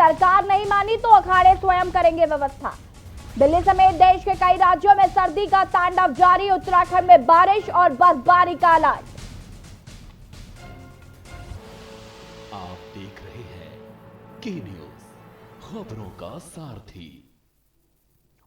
सरकार नहीं मानी तो अखाड़े स्वयं करेंगे व्यवस्था। दिल्ली समेत देश के कई राज्यों में सर्दी का तांडव जारी, उत्तराखंड में बारिश और बर्फबारी का अलर्ट। आप देख रहे हैं के न्यूज, खबरों का सारथी।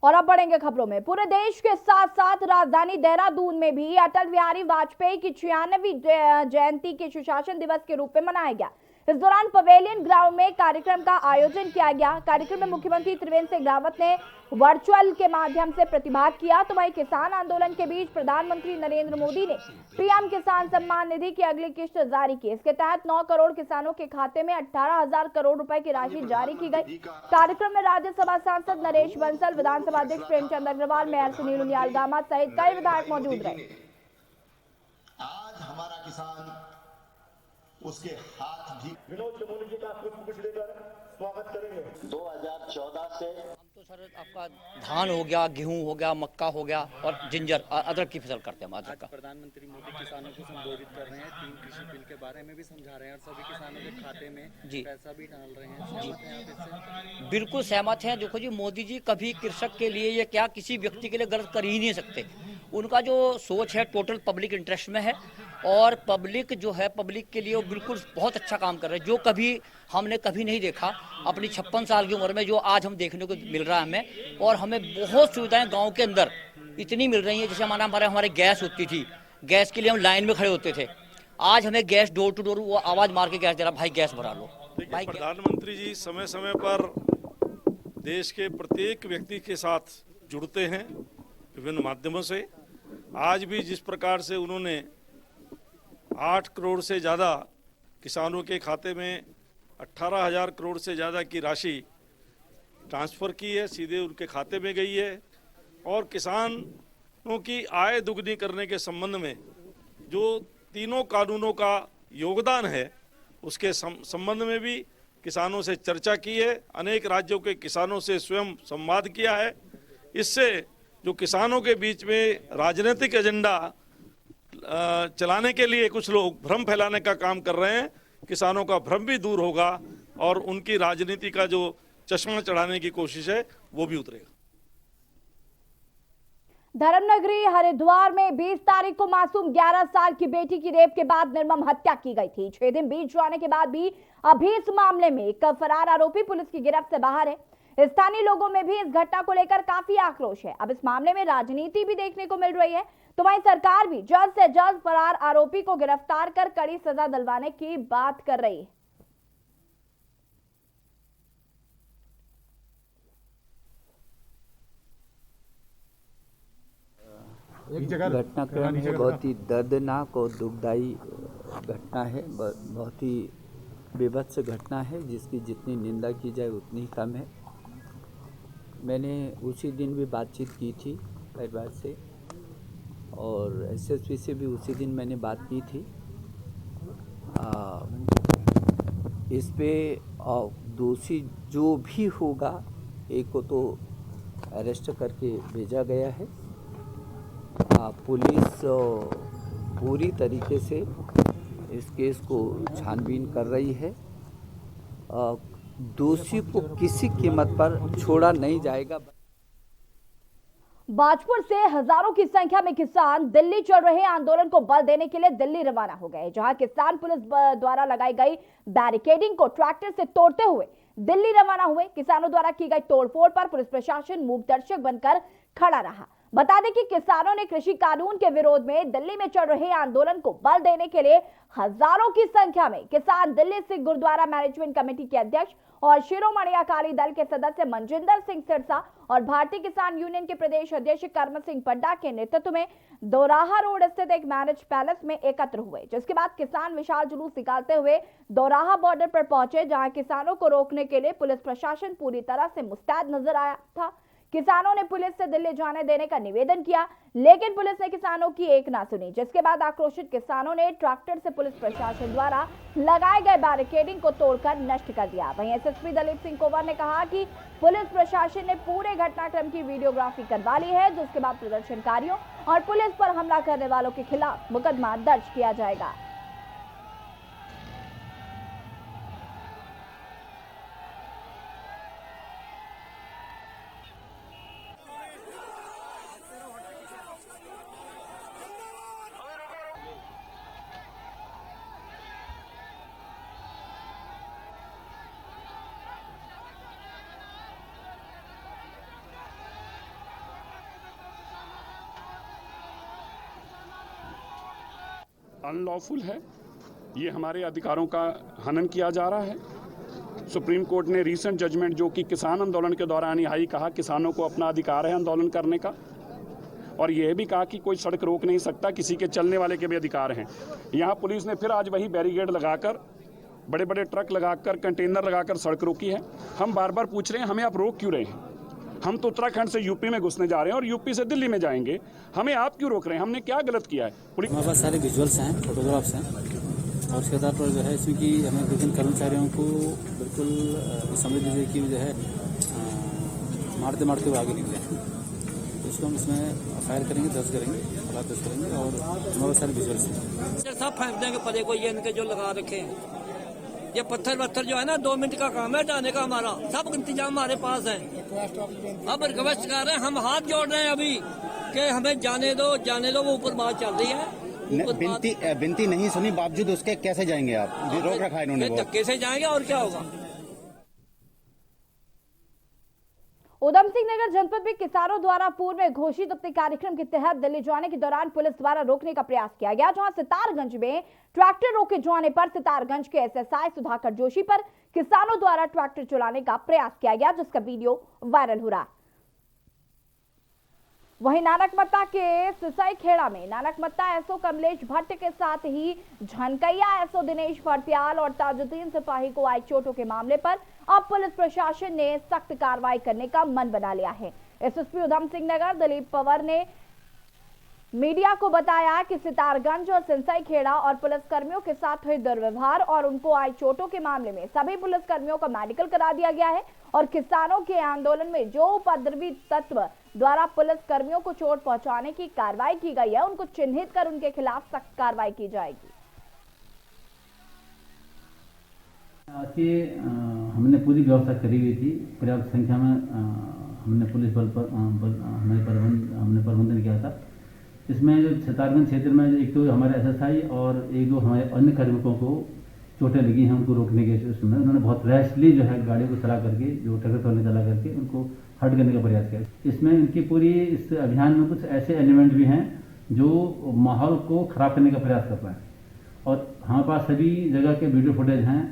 और अब बढ़ेंगे खबरों में। पूरे देश के साथ साथ राजधानी देहरादून में भी अटल बिहारी वाजपेयी की 96वीं जयंती के सुशासन दिवस के रूप में मनाया गया। इस दौरान पवेलियन ग्राउंड में कार्यक्रम का आयोजन किया गया। कार्यक्रम में मुख्यमंत्री त्रिवेंद्र सिंह रावत ने वर्चुअल के माध्यम से प्रतिभाग किया। तो वहीं किसान आंदोलन के बीच प्रधानमंत्री नरेंद्र मोदी ने पीएम किसान सम्मान निधि की अगली किस्त जारी की। इसके तहत 9 करोड़ किसानों के खाते में 18,000 करोड़ रुपए की राशि जारी की गई। कार्यक्रम में राज्यसभा सांसद नरेश बंसल, विधानसभा अध्यक्ष प्रेमचंद अग्रवाल, मेयर सुनील उनियाल गामा सहित कई विधायक मौजूद रहे। आज हमारा किसान उसके हाथ भी विनोद चमोली जी का कुछ लेकर स्वागत करेंगे। 2014 से हम तो सर आपका धान हो गया, गेहूं हो गया, मक्का हो गया और जिंजर अदरक की फसल करते हैं। अदरक का प्रधानमंत्री मोदी किसानों को संबोधित कर रहे हैं, 3 कृषि बिल के बारे में भी समझा रहे हैं और सभी किसानों के खाते में जी पैसा भी डाल रहे हैं। सहमत हैं आप इससे? बिल्कुल सहमत हैं। देखो जी, मोदी जी कभी कृषक के लिए ये क्या किसी व्यक्ति के लिए गलत कर ही नहीं सकते। उनका जो सोच है टोटल पब्लिक इंटरेस्ट में है और पब्लिक जो है पब्लिक के लिए वो बिल्कुल बहुत अच्छा काम कर रहे हैं, जो कभी हमने कभी नहीं देखा अपनी 56 साल की उम्र में, जो आज हम देखने को मिल रहा है हमें। और हमें बहुत सुविधाएं गांव के अंदर इतनी मिल रही हैं। जैसे हमारे गैस होती थी, गैस के लिए हम लाइन में खड़े होते थे, आज हमें गैस डोर टू डोर वो आवाज मार के गैस दे रहा, भाई गैस भरा लो। भाई प्रधानमंत्री जी समय समय पर देश के प्रत्येक व्यक्ति के साथ जुड़ते हैं विभिन्न माध्यमों से। आज भी जिस प्रकार से उन्होंने 8 करोड़ से ज़्यादा किसानों के खाते में 18,000 करोड़ से ज़्यादा की राशि ट्रांसफ़र की है, सीधे उनके खाते में गई है। और किसानों की आय दुगनी करने के संबंध में जो तीनों कानूनों का योगदान है उसके संबंध में भी किसानों से चर्चा की है। अनेक राज्यों के किसानों से स्वयं संवाद किया है। इससे जो किसानों के बीच में राजनीतिक एजेंडा चलाने के लिए कुछ लोग भ्रम फैलाने का काम कर रहे हैं, किसानों का भ्रम भी दूर होगा और उनकी राजनीति का जो चश्मा चढ़ाने की कोशिश है वो भी उतरेगा। धर्मनगरी हरिद्वार में 20 तारीख को मासूम 11 साल की बेटी की रेप के बाद निर्मम हत्या की गई थी। 6 दिन बीत जाने के बाद भी अभी इस मामले में एक फरार आरोपी पुलिस की गिरफ्त से बाहर है। स्थानीय लोगों में भी इस घटना को लेकर काफी आक्रोश है। अब इस मामले में राजनीति भी देखने को मिल रही है। तो वहीं सरकार भी जल्द से जल्द फरार आरोपी को गिरफ्तार कर कड़ी सजा दिलवाने की बात कर रही है। घटनाक्रम है बहुत ही दर्दनाक और दुखदायी घटना है, बहुत ही बेभत्स घटना है जिसकी जितनी निंदा की जाए उतनी कम है। मैंने उसी दिन भी बातचीत की थी परिवार से और एसएसपी से भी उसी दिन मैंने बात की थी। इस पे दोषी जो भी होगा एक को तो अरेस्ट करके भेजा गया है। पुलिस पूरी तरीके से इस केस को छानबीन कर रही है। दोषी को किसी कीमत पर छोड़ा नहीं जाएगा। बाजपुर से हजारों की संख्या में किसान दिल्ली चल रहे आंदोलन को बल देने के लिए दिल्ली रवाना हो गए, जहां किसान पुलिस द्वारा लगाई गई बैरिकेडिंग को ट्रैक्टर से तोड़ते हुए दिल्ली रवाना हुए। किसानों द्वारा की गई तोड़फोड़ पर पुलिस प्रशासन मूक दर्शक बनकर खड़ा रहा। बता दें कि किसानों ने कृषि कानून के विरोध में दिल्ली में चल रहे आंदोलन को बल देने के लिए हजारों की संख्या में किसान दिल्ली सिख गुरुद्वारा मैनेजमेंट कमेटी के अध्यक्ष और शिरोमणि अकाली दल के सदस्य मनजिंदर सिंह सिरसा और भारतीय किसान यूनियन के प्रदेश अध्यक्ष कर्म सिंह पड्डा के नेतृत्व में दोराहा रोड स्थित एक मैरिज पैलेस में एकत्र हुए, जिसके बाद किसान विशाल जुलूस निकालते हुए दोराहा बॉर्डर पर पहुंचे, जहां किसानों को रोकने के लिए पुलिस प्रशासन पूरी तरह से मुस्तैद नजर आया था। किसानों ने पुलिस से दिल्ली जाने देने का निवेदन किया, लेकिन पुलिस ने किसानों की एक ना सुनी, जिसके बाद आक्रोशित किसानों ने ट्रैक्टर से पुलिस प्रशासन द्वारा लगाए गए बैरिकेडिंग को तोड़कर नष्ट कर दिया। वहीं एसएसपी दलीप सिंह कोवर ने कहा कि पुलिस प्रशासन ने पूरे घटनाक्रम की वीडियोग्राफी करवा ली है, जिसके बाद प्रदर्शनकारियों और पुलिस पर हमला करने वालों के खिलाफ मुकदमा दर्ज किया जाएगा। अनलॉफुल है, ये हमारे अधिकारों का हनन किया जा रहा है। सुप्रीम कोर्ट ने रीसेंट जजमेंट जो कि किसान आंदोलन के दौरान यही कहा किसानों को अपना अधिकार है आंदोलन करने का, और यह भी कहा कि कोई सड़क रोक नहीं सकता, किसी के चलने वाले के भी अधिकार हैं। यहाँ पुलिस ने फिर आज वही बैरिकेड लगाकर, बड़े बड़े ट्रक लगाकर, कंटेनर लगाकर सड़क रोकी है। हम बार बार पूछ रहे हैं हमें आप रोक क्यों रहे हैं? हम तो उत्तराखंड से यूपी में घुसने जा रहे हैं और यूपी से दिल्ली में जाएंगे, हमें आप क्यों रोक रहे हैं? हमने क्या गलत किया है? हमारे पास सारे विजुअल्स हैं, फोटोग्राफ्स हैं, और उसके आधार पर जो है इसमें कि हमें विभिन्न कर्मचारियों को बिल्कुल समझ लीजिए कि जो है मारते मारते वो आगे निकले हैं। तो इसको हम इसमें फायर करेंगे, दर्ज करेंगे, अपराध दर्ज करेंगे, और हमारे पास सारे विजुअल्स हैं। सब फेंक देंगे पदे को, ये इनके जो लगा रखे हैं ये पत्थर जो है ना, 2 मिनट का काम है जाने का, हमारा सब इंतजाम हमारे पास है। अब रिक्वेस्ट कर रहे हैं, हम हाथ जोड़ रहे हैं अभी कि हमें जाने दो, वो ऊपर बात चल रही है। बिनती नहीं सुनी बावजूद उसके कैसे जाएंगे आप? रोक रखा है इन्होंने, धक्के से जाएंगे और क्या होगा। उधम सिंह नगर जनपद में किसानों द्वारा पूर्व में घोषित अपने कार्यक्रम के तहत दिल्ली जाने के दौरान पुलिस द्वारा रोकने का प्रयास किया गया, जहां सितारगंज में ट्रैक्टर रोके जाने पर सितारगंज के एसएसआई सुधाकर जोशी पर किसानों द्वारा ट्रैक्टर चलाने का प्रयास किया गया, जिसका वीडियो वायरल हो रहा है। वहीं नानकमत्ता के सिसाई खेड़ा में नानकमत्ता एसओ कमलेश भट्ट के साथ ही झनकैया एसओ दिनेश भरतियाल और ताजुद्दीन सिपाही को आई चोटों के मामले पर अब पुलिस प्रशासन ने सख्त कार्रवाई करने का मन बना लिया है। एसएसपी उधम सिंह नगर दिलीप पवार ने मीडिया को बताया कि सितारगंज और सिंसाई खेड़ा और पुलिसकर्मियों के साथ हुए दुर्व्यवहार और उनको आई चोटों के मामले में सभी पुलिसकर्मियों का मेडिकल करा दिया गया है, और किसानों के आंदोलन में जो उपद्रवी तत्व द्वारा पुलिसकर्मियों को चोट पहुंचाने की कार्रवाई की गई है, उनको चिन्हित कर उनके खिलाफ सख्त कार्रवाई की जाएगी। हमने पूरी व्यवस्था करी हुई थी, पर्याप्त संख्या में हमने पुलिस बल पर हमने प्रबंधन किया था। इसमें जो सितारगंज क्षेत्र में एक तो हमारे एसएसआई और एक दो हमारे अन्य कार्मिकों को चोटें लगी हैं, उनको रोकने के उसमें उन्होंने बहुत रैशली जो है गाड़ी को चला करके, जो ट्रैक्टर ट्रॉली चला करके उनको हट करने का प्रयास किया। इसमें इनकी पूरी इस अभियान में कुछ ऐसे एलिमेंट भी हैं जो माहौल को खराब करने का प्रयास कर रहे हैं, और हमारे पास सभी जगह के वीडियो फुटेज हैं।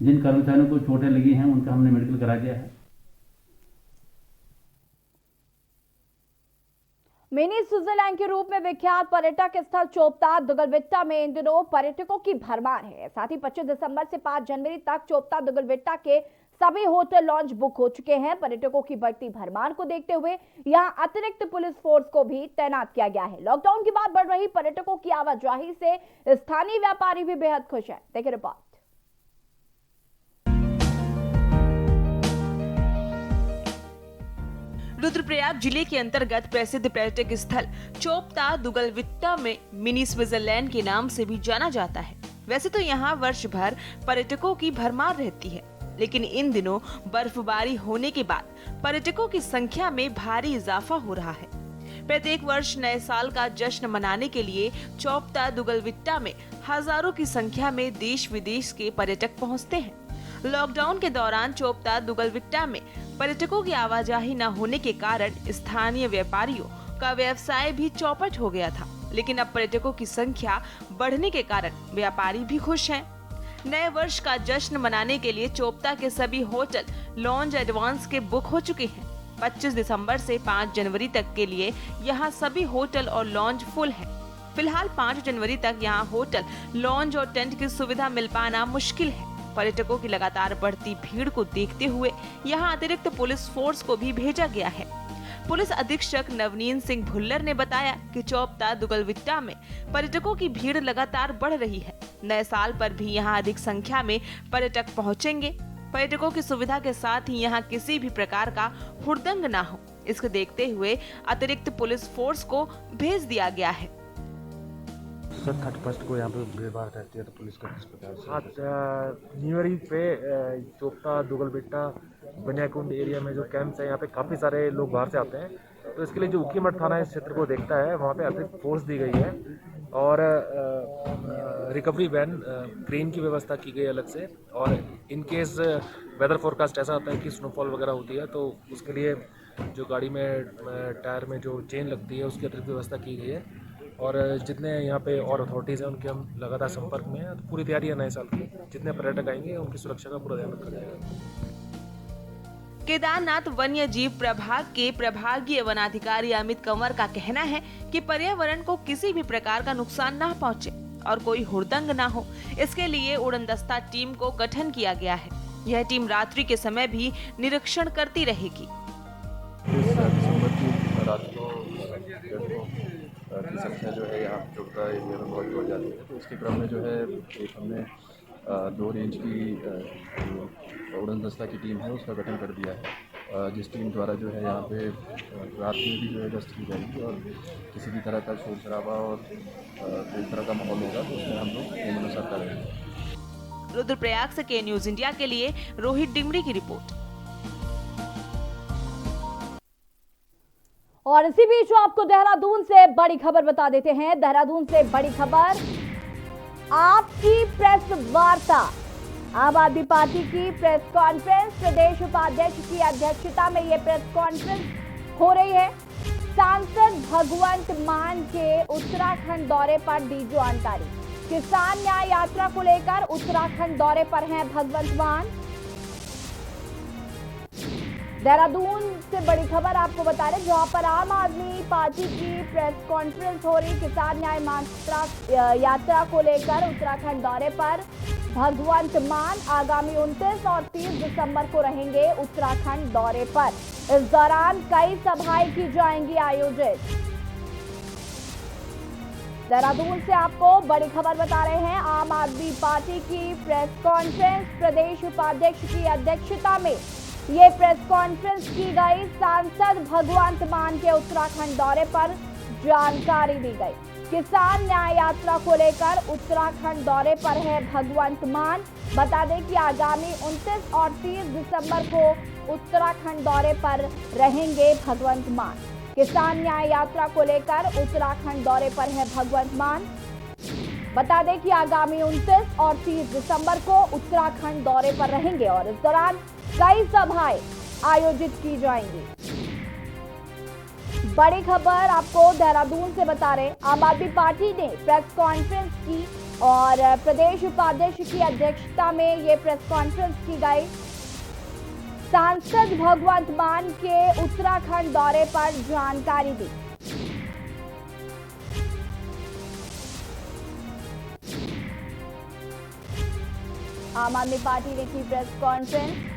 जिन कर्मचारियों को चोटें लगी हैं उनका हमने मेडिकल करा दिया है। मिनी स्विट्जरलैंड के रूप में विख्यात पर्यटक स्थल चोपता दुगलविट्टा में इन दिनों पर्यटकों की भरमार है। साथ ही 25 दिसंबर से 5 जनवरी तक चोपता दुगलविट्टा के सभी होटल लॉन्च बुक हो चुके हैं। पर्यटकों की बढ़ती भरमार को देखते हुए यहां अतिरिक्त पुलिस फोर्स को भी तैनात किया गया है। लॉकडाउन के बाद बढ़ रही पर्यटकों की आवाजाही से स्थानीय व्यापारी भी बेहद खुश हैं। देखिए रिपोर्ट। रुद्रप्रयाग जिले के अंतर्गत प्रसिद्ध पर्यटक स्थल चोपता दुगलविट्टा में मिनी स्विट्जरलैंड के नाम से भी जाना जाता है। वैसे तो यहाँ वर्ष भर पर्यटकों की भरमार रहती है, लेकिन इन दिनों बर्फबारी होने के बाद पर्यटकों की संख्या में भारी इजाफा हो रहा है। प्रत्येक वर्ष नए साल का जश्न मनाने के लिए चोपता दुगलविट्टा में हजारों की संख्या में देश विदेश के पर्यटक पहुँचते हैं। लॉकडाउन के दौरान चोपता दुगलविट्टा में पर्यटकों की आवाजाही न होने के कारण स्थानीय व्यापारियों का व्यवसाय भी चौपट हो गया था, लेकिन अब पर्यटकों की संख्या बढ़ने के कारण व्यापारी भी खुश हैं। नए वर्ष का जश्न मनाने के लिए चोपता के सभी होटल लॉन्ज एडवांस के बुक हो चुके हैं। 25 दिसंबर से 5 जनवरी तक के लिए यहाँ सभी होटल और लॉन्ज फुल है। फिलहाल 5 जनवरी तक यहाँ होटल लॉन्ज और टेंट की सुविधा मिल पाना मुश्किल है। पर्यटकों की लगातार बढ़ती भीड़ को देखते हुए यहाँ अतिरिक्त पुलिस फोर्स को भी भेजा गया है। पुलिस अधीक्षक नवनीत सिंह भुल्लर ने बताया कि चोपता दुगलविट्टा में पर्यटकों की भीड़ लगातार बढ़ रही है। नए साल पर भी यहाँ अधिक संख्या में पर्यटक पहुँचेंगे। पर्यटकों की सुविधा के साथ ही यहाँ किसी भी प्रकार का हुड़दंग न हो, इसको देखते हुए अतिरिक्त पुलिस फोर्स को भेज दिया गया है। सर 31 को यहाँ पे भीड़ भाड़ रहती है, तो पुलिस का किस प्रकार से? न्यू ईयर पे चोपता दुगलविट्टा बनियाकुंड एरिया में जो कैंप्स है, यहाँ पे काफ़ी सारे लोग बाहर से आते हैं, तो इसके लिए जो उकीमठ थाना इस क्षेत्र को देखता है, वहाँ पे अतिरिक्त फोर्स दी गई है और रिकवरी वैन क्रेन की व्यवस्था की गई अलग से। और इन केस वेदर फोरकास्ट ऐसा आता है कि स्नोफॉल वगैरह होती है, तो उसके लिए जो गाड़ी में टायर में जो चेन लगती है उसकी अतिरिक्त व्यवस्था की गई है। और जितने यहाँ पे और अथॉरिटीज़ हैं उनके हम लगातार संपर्क में हैं। पूरी तैयारी है नए साल की, जितने पर्यटक आएंगे उनकी सुरक्षा का पूरा ध्यान रखा जाएगा। केदारनाथ वन्य जीव प्रभाग के प्रभागीय वनाधिकारी अमित कंवर का कहना है कि पर्यावरण को किसी भी प्रकार का नुकसान न पहुंचे और कोई हुड़दंग न हो, इसके लिए उड़नदस्ता टीम को गठन किया गया है। यह टीम रात्रि के समय भी निरीक्षण करती रहेगी। दिसंबर की रात को की संख्या जो है यहाँ चोपता एरिया में बहुत बढ़ जाती है, तो इसके क्रम में जो है एक हमने 2 रेंज की उड़नदस्ता की टीम है उसका गठन कर दिया है, जिस टीम द्वारा जो है यहाँ पे रात में भी जो है गश्त की जाएगी और किसी भी तरह का शोर शराबा और कोई तरह का माहौल होगा तो उसमें हम लोग नियमानुसार करेंगे। रुद्रप्रयाग से के न्यूज इंडिया के लिए रोहित डिमरी की रिपोर्ट। और इसी बीच आपको देहरादून से बड़ी खबर बता देते हैं। देहरादून से बड़ी खबर, आपकी प्रेस वार्ता। आम आदमी पार्टी की प्रेस कॉन्फ्रेंस, प्रदेश उपाध्यक्ष की अध्यक्षता में ये प्रेस कॉन्फ्रेंस हो रही है। सांसद भगवंत मान के उत्तराखंड दौरे पर दी जानकारी। किसान न्याय यात्रा को लेकर उत्तराखंड दौरे पर हैं भगवंत मान। देहरादून से बड़ी खबर आपको बता रहे, जहां पर आम आदमी पार्टी की प्रेस कॉन्फ्रेंस हो रही। किसान न्याय यात्रा को लेकर उत्तराखंड दौरे पर भगवंत मान आगामी 29 और 30 दिसंबर को रहेंगे उत्तराखंड दौरे पर। इस दौरान कई सभाएं की जाएंगी आयोजित। देहरादून से आपको बड़ी खबर बता रहे हैं, आम आदमी पार्टी की प्रेस कॉन्फ्रेंस, प्रदेश उपाध्यक्ष की अध्यक्षता में ये प्रेस कॉन्फ्रेंस की गई। सांसद भगवंत मान के उत्तराखंड दौरे पर जानकारी दी गई। किसान न्याय यात्रा को लेकर उत्तराखंड दौरे पर है भगवंत मान। बता दें कि आगामी 29 और 30 दिसंबर को उत्तराखंड दौरे पर रहेंगे भगवंत मान। किसान न्याय यात्रा को लेकर उत्तराखंड दौरे पर है भगवंत मान। बता दें कि आगामी 29 और 30 दिसंबर को उत्तराखंड दौरे पर रहेंगे और इस दौरान कई सभाएं आयोजित की जाएंगी। बड़ी खबर आपको देहरादून से बता रहे, आम आदमी पार्टी ने प्रेस कॉन्फ्रेंस की और प्रदेश उपाध्यक्ष की अध्यक्षता में ये प्रेस कॉन्फ्रेंस की गई। सांसद भगवंत मान के उत्तराखंड दौरे पर जानकारी दी। आम आदमी पार्टी ने की प्रेस कॉन्फ्रेंस।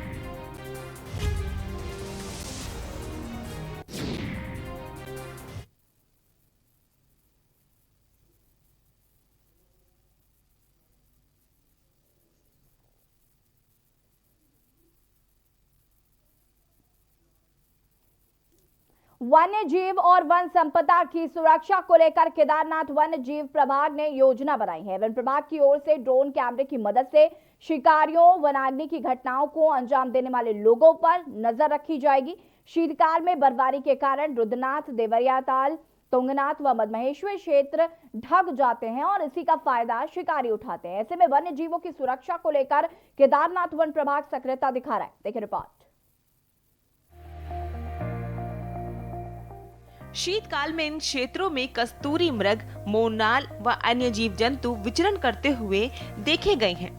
वन्य जीव और वन संपदा की सुरक्षा को लेकर केदारनाथ वन्य जीव प्रभाग ने योजना बनाई है। वन प्रभाग की ओर से ड्रोन कैमरे की मदद से शिकारियों, वनाग्नि की घटनाओं को अंजाम देने वाले लोगों पर नजर रखी जाएगी। शीतकाल में बर्फबारी के कारण रुद्रनाथ, देवरियाताल, तुंगनाथ व मधमहेश्वर क्षेत्र ढक जाते हैं और इसी का फायदा शिकारी उठाते हैं। ऐसे में वन्य जीवों की सुरक्षा को लेकर केदारनाथ वन प्रभाग सक्रियता दिखा रहा है। देखिए रिपोर्ट। शीतकाल में इन क्षेत्रों में कस्तूरी मृग, मोरनाल व अन्य जीव जंतु विचरण करते हुए देखे गए हैं।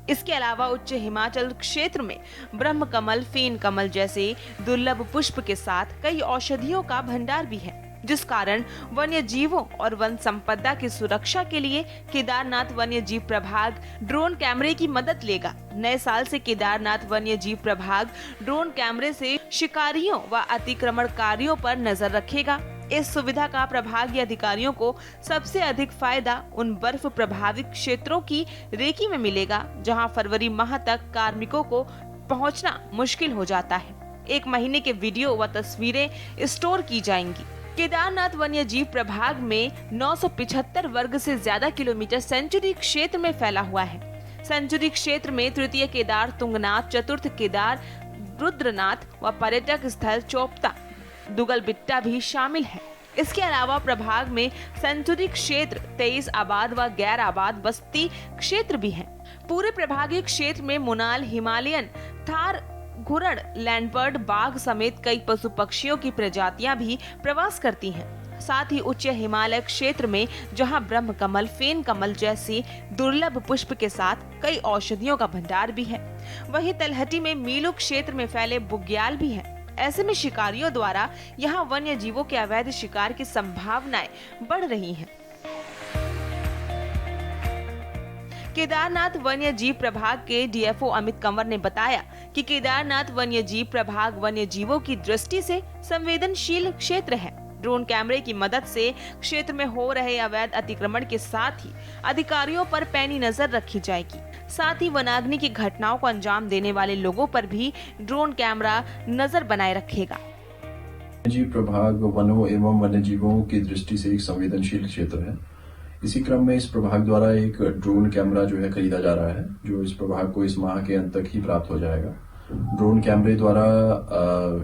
इसके अलावा उच्च हिमाचल क्षेत्र में ब्रह्म कमल, फेन कमल जैसे दुर्लभ पुष्प के साथ कई औषधियों का भंडार भी है, जिस कारण वन्य जीवों और वन संपदा की सुरक्षा के लिए केदारनाथ वन्य जीव प्रभाग ड्रोन कैमरे की मदद लेगा। नए साल से केदारनाथ वन्य जीव प्रभाग ड्रोन कैमरे से शिकारियों व अतिक्रमणकारियों पर नजर रखेगा। इस सुविधा का प्रभागीय अधिकारियों को सबसे अधिक फायदा उन बर्फ प्रभावित क्षेत्रों की रेकी में मिलेगा, जहां फरवरी माह तक कार्मिकों को पहुंचना मुश्किल हो जाता है। 1 महीने के वीडियो व तस्वीरें स्टोर की जाएंगी। केदारनाथ वन्य जीव प्रभाग में 975 वर्ग से ज्यादा किलोमीटर सेंचुरी क्षेत्र में फैला हुआ है। सेंचुरी क्षेत्र में तृतीय केदार तुंगनाथ, चतुर्थ केदार रुद्रनाथ व पर्यटक स्थल चोपता दुगलबिट्टा भी शामिल है। इसके अलावा प्रभाग में सेंचुरी क्षेत्र 23 आबाद व गैर आबाद बस्ती क्षेत्र भी हैं। पूरे प्रभागीय क्षेत्र में मुनाल, हिमालयन, थार, घुरड़, लैंडबर्ड, बाघ समेत कई पशु पक्षियों की प्रजातियां भी प्रवास करती हैं। साथ ही उच्च हिमालय क्षेत्र में जहां ब्रह्म कमल, फेन कमल जैसे दुर्लभ पुष्प के साथ कई औषधियों का भंडार भी है। वहीं तलहटी में मीलू क्षेत्र में फैले बुग्याल भी है। ऐसे में शिकारियों द्वारा यहाँ वन्य जीवों के अवैध शिकार की संभावनाएं बढ़ रही हैं। केदारनाथ वन्य जीव प्रभाग के डीएफओ अमित कंवर ने बताया कि केदारनाथ वन्य जीव प्रभाग वन्य जीवों की दृष्टि से संवेदनशील क्षेत्र है। ड्रोन कैमरे की मदद से क्षेत्र में हो रहे अवैध अतिक्रमण के साथ ही अधिकारियों पर पैनी नजर रखी जाएगी। साथ ही वनाग्नि की घटनाओं को अंजाम देने वाले लोगों पर भी ड्रोन कैमरा नजर बनाए रखेगा। वन्यजीव प्रभाग वनों एवं वन्यजीवों की दृष्टि से एक संवेदनशील क्षेत्र है। इसी क्रम में इस प्रभाग द्वारा एक ड्रोन कैमरा जो है खरीदा जा रहा है, जो इस प्रभाग को इस माह के अंत तक ही प्राप्त हो जाएगा। ड्रोन कैमरे द्वारा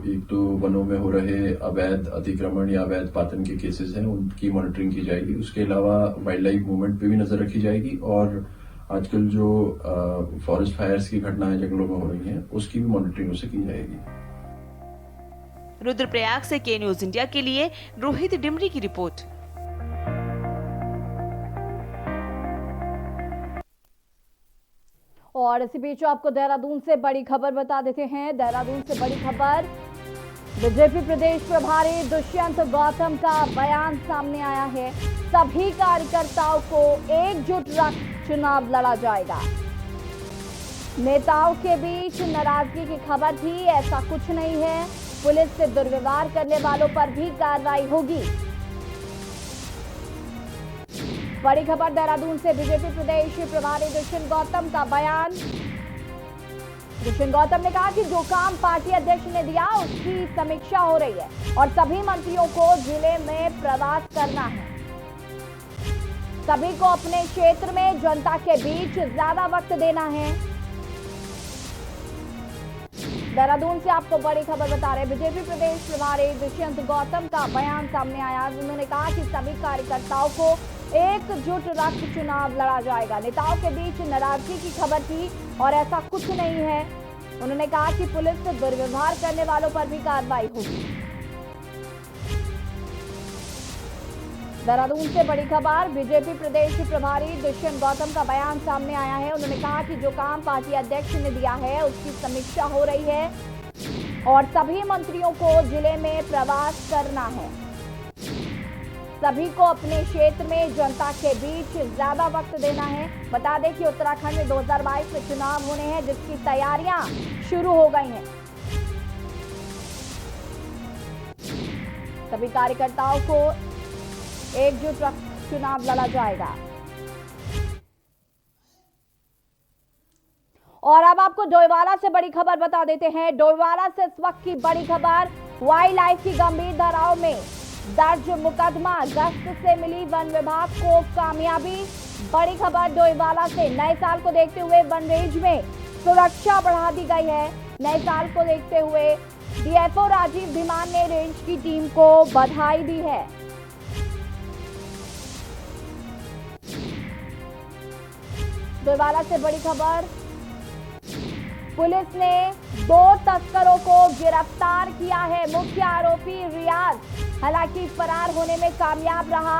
एक तो वनों में हो रहे अवैध अतिक्रमण या अवैध पातन के केसेस हैं, उनकी मॉनिटरिंग की जाएगी। उसके अलावा वाइल्ड लाइफ मूवमेंट पे भी नजर रखी जाएगी और आजकल जो फॉरेस्ट फायर्स की घटनाएं जंगलों में हो रही हैं, उसकी भी मॉनिटरिंग उससे की जाएगी। रुद्रप्रयाग से के न्यूज इंडिया के लिए रोहित डिमरी की रिपोर्ट। और इसी बीच आपको देहरादून से बड़ी खबर बता देते हैं। देहरादून से बड़ी खबर, बीजेपी प्रदेश प्रभारी दुष्यंत गौतम का बयान सामने आया है। सभी कार्यकर्ताओं को एकजुट रख चुनाव लड़ा जाएगा। नेताओं के बीच नाराजगी की खबर थी, ऐसा कुछ नहीं है। पुलिस से दुर्व्यवहार करने वालों पर भी कार्रवाई होगी। बड़ी खबर देहरादून से, बीजेपी प्रदेश प्रभारी दुष्यंत गौतम का बयान। दुष्यंत गौतम ने कहा कि जो काम पार्टी अध्यक्ष ने दिया उसकी समीक्षा हो रही है और सभी मंत्रियों को जिले में प्रवास करना है। सभी को अपने क्षेत्र में जनता के बीच ज्यादा वक्त देना है। देहरादून से आपको बड़ी खबर बता रहे हैं। बीजेपी प्रदेश प्रभारी दुष्यंत गौतम का बयान सामने आया। उन्होंने कहा कि सभी कार्यकर्ताओं को एकजुट रख चुनाव लड़ा जाएगा। नेताओं के बीच नाराजगी की खबर थी और ऐसा कुछ नहीं है। उन्होंने कहा कि पुलिस से दुर्व्यवहार करने वालों पर भी कार्रवाई होगी। देहरादून से बड़ी खबर, बीजेपी प्रदेश प्रभारी दुष्यंत गौतम का बयान सामने आया है। उन्होंने कहा कि जो काम पार्टी अध्यक्ष ने दिया है उसकी समीक्षा हो रही है और सभी मंत्रियों को जिले में प्रवास करना है। सभी को अपने क्षेत्र में जनता के बीच ज्यादा वक्त देना है। बता दें कि उत्तराखंड में 2022 में चुनाव होने हैं, जिसकी तैयारियां शुरू हो गई हैं। सभी कार्यकर्ताओं को एकजुट रख चुनाव लड़ा जाएगा। और अब आपको डोईवाला से बड़ी खबर बता देते हैं। डोईवाला से इस वक्त की बड़ी खबर, वाइल्ड लाइफ की गंभीर धाराओं में दर्ज मुकदमा, गश्त से मिली वन विभाग को कामयाबी। बड़ी खबर डोईवाला से, नए साल को देखते हुए वन रेंज में सुरक्षा बढ़ा दी गई है। नए साल को देखते हुए डीएफओ राजीव धीमान ने रेंज की टीम को बधाई दी है। डोईवाला से बड़ी खबर, पुलिस ने 2 तस्करों को गिरफ्तार किया है। मुख्य आरोपी रियाज हालांकि फरार होने में कामयाब रहा।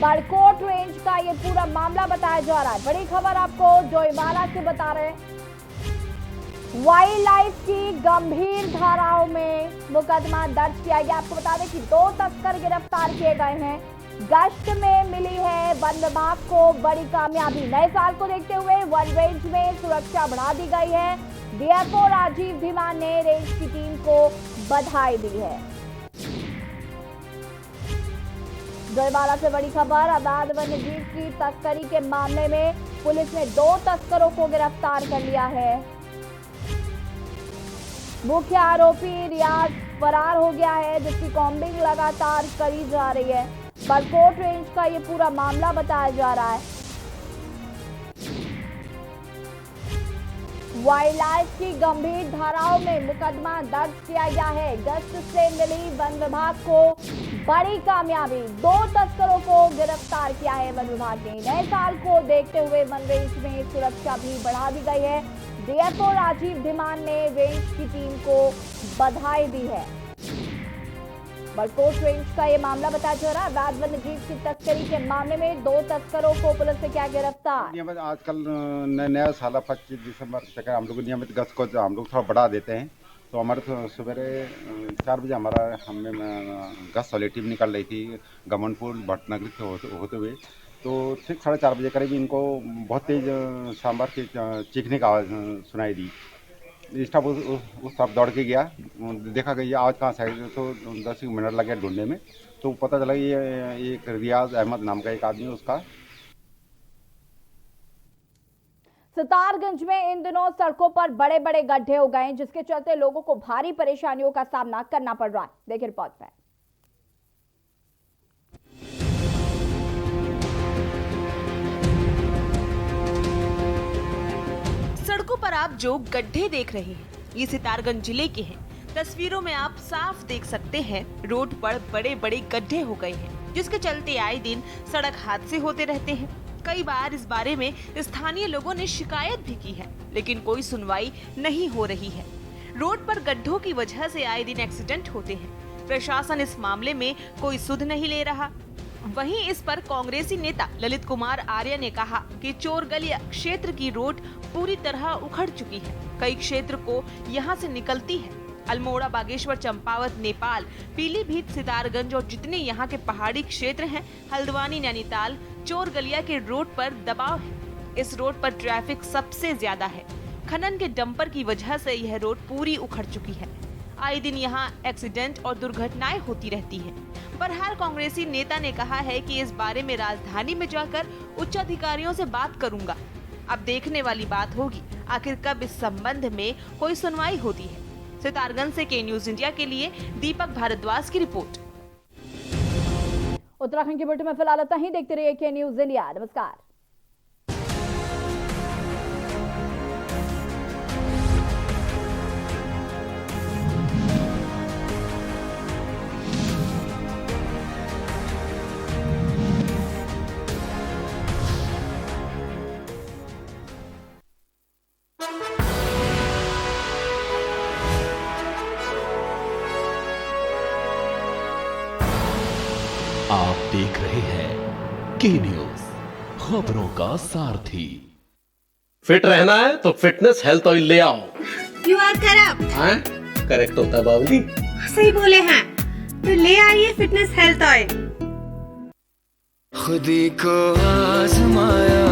बड़कोट रेंज का ये पूरा मामला बताया जा रहा है। बड़ी खबर आपको डोईवाला से बता रहे हैं। वाइल्ड लाइफ की गंभीर धाराओं में मुकदमा दर्ज किया गया। आपको बता दें कि 2 तस्कर गिरफ्तार किए गए हैं। गश्त में मिली है वन विभाग को बड़ी कामयाबी। नए साल को देखते हुए वन रेंज में सुरक्षा बढ़ा दी गई है। डीएफओ राजीव धीमान ने रेंज की टीम को बधाई दी है। डोईवाला से बड़ी खबर, अवैध वन्यजीव की तस्करी के मामले में पुलिस ने 2 तस्करों को गिरफ्तार कर लिया है। मुख्य आरोपी रियाज फरार हो गया है, जिसकी कॉम्बिंग लगातार करी जा रही है। बड़कोट रेंज का ये पूरा मामला बताया जा रहा है। वाइल्ड लाइफ की गंभीर धाराओं में मुकदमा दर्ज किया गया है। गश्त से मिली वन विभाग को बड़ी कामयाबी, 2 तस्करों को गिरफ्तार किया है वन विभाग ने। नए साल को देखते हुए वन रेंज में सुरक्षा भी बढ़ा दी गई है। डीएफओ राजीव धीमान ने रेंज की टीम को बधाई दी है। बलपोश रेंज का ये मामला बताया जा रहा है। अवैध वन्य जीव की तस्करी के मामले में 2 तस्करों को पुलिस ने किया गिरफ्तार। नियमित आजकल नया साल 25 दिसंबर तक हम लोग नियमित गश्त को हम लोग थोड़ा बढ़ा देते हैं। तो हमारे सवेरे 4 बजे हमें गश्त वाली टीम निकल रही थी गमनपुर भटनगर से होते हुए। तो ठीक 4:30 बजे करीब इनको बहुत तेज सांभर के चीखने की आवाज़ सुनाई दी। स्टाफ उस तरफ दौड़ के गया, देखा गया आवाज़ कहाँ से आई। तो 10 मिनट लगे ढूंढने में, तो पता चला ये एक रियाज अहमद नाम का एक आदमी उसका। सितारगंज में इन दिनों सड़कों पर बड़े बड़े गड्ढे हो गए हैं, जिसके चलते लोगों को भारी परेशानियों का सामना करना पड़ रहा है। देखिए रिपोर्ट में। सड़कों पर आप जो गड्ढे देख रहे हैं ये सितारगंज जिले के हैं। तस्वीरों में आप साफ देख सकते हैं रोड पर बड़े बड़े गड्ढे हो गए हैं, जिसके चलते आए दिन सड़क हादसे होते रहते हैं। कई बार इस बारे में स्थानीय लोगों ने शिकायत भी की है, लेकिन कोई सुनवाई नहीं हो रही है। रोड पर गड्ढों की वजह से आए दिन एक्सीडेंट होते हैं। प्रशासन इस मामले में कोई सुध नहीं ले रहा। वहीं इस पर कांग्रेसी नेता ललित कुमार आर्य ने कहा कि चोरगलिया क्षेत्र की रोड पूरी तरह उखड़ चुकी है। कई क्षेत्र को यहां से निकलती है। अल्मोड़ा, बागेश्वर, चंपावत, नेपाल, पीलीभीत, सितारगंज और जितने यहाँ के पहाड़ी क्षेत्र हैं, हल्द्वानी, नैनीताल, चोरगलिया के रोड पर दबाव है। इस रोड पर ट्रैफिक सबसे ज्यादा है। खनन के डंपर की वजह से यह रोड पूरी उखड़ चुकी है। आए दिन यहाँ एक्सीडेंट और दुर्घटनाएं होती रहती हैं। बहरहाल कांग्रेसी नेता ने कहा है कि इस बारे में राजधानी में जाकर उच्च अधिकारियों से बात करूंगा। अब देखने वाली बात होगी आखिर कब इस संबंध में कोई सुनवाई होती है। सितारगंज से के न्यूज इंडिया के लिए दीपक भारद्वाज की रिपोर्ट। उत्तराखंड की बुलेटिन में फिलहाल इतना ही। देखते रहिए के न्यूज इंडिया। नमस्कार। आप देख रहे हैं के न्यूज, खबरों का सारथी। फिट रहना है तो फिटनेस हेल्थ ऑयल ले आओ। You are correct. हाँ, करेक्ट होता है बाबूजी। सही बोले हैं, तो ले आइए फिटनेस हेल्थ ऑयल। खुदी को आजमाया